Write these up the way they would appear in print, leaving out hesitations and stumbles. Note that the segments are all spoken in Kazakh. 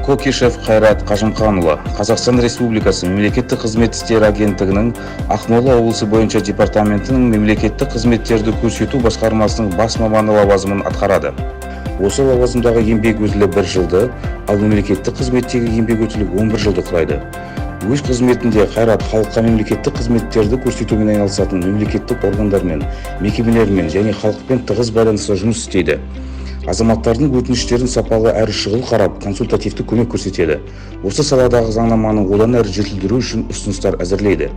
Кокишев Кайрат Кажымканұлы, Қазақстан Республикасы Мемлекеттік қызмет істері агенттігінің Ақмола облысы бойынша департаментінің мемлекеттік қызметтерді көрсету басқармасының бас маманы лауазымын атқарады. Осы лауазымдағы еңбек өтілі 1 жылды, ал мемлекеттік қызметтегі еңбек өтілі 11 жылды құрайды. Өз қызметінде Қайрат халыққа мемлекеттік қызметтерді көрсетумен айналысатын мемлекеттік органдармен, мекемелермен және халықпен тығыз байланыста жұмыс істейді. Азаматтардың өтініштерін сапалы әрі шұғыл қарап, консультативті көмек көрсетеді. Осы саладағы заңнаманы одан әрі жетілдіру үшін ұсыныстар әзірлейді.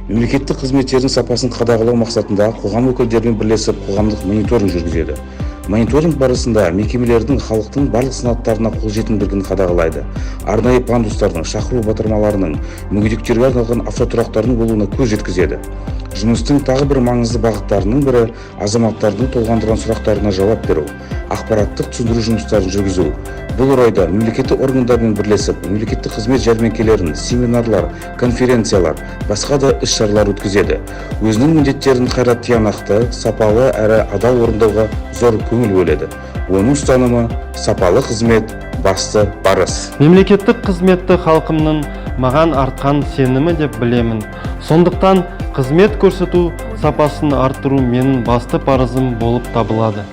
Мемлекеттік қызметтердің сапасын қадағалау мақсатында қоғам өкілдерімен бірлесіп қоғамдық мониторинг жүргізеді. Мониторинг барысында мекемелердің халықтың барлық санаттарына қолжетімділігін қадағалайды. Арнайы пандустардың, шақыру батырмаларының, мүгедектерге арналған автотұрақтардың болуына көз жеткізеді. Жұмыстың тағы бір маңызды бағыттарының бірі азаматтардың толғандырған сұрақтарына жауап беру, ақпараттық түсіндіру жұмыстарын жүргізу. Бұл орайда мемлекеттік органдармен бірлесіп, мемлекеттік қызмет жәрмеңкелерін, семинарлар, конференциялар, басқа да іс-шаралар өткізеді. Өзінің міндеттерін Қайрат тиянақты, сапалы әрі адал орындауға зор көңіл бөледі. Оның ұстанымы сапалы қызмет, басты парыз. Мемлекеттік қызметті халқымның маған артқан сенімі деп білемін. Сондықтан қызмет көрсету сапасын арттыру менің басты парызым болып табылады.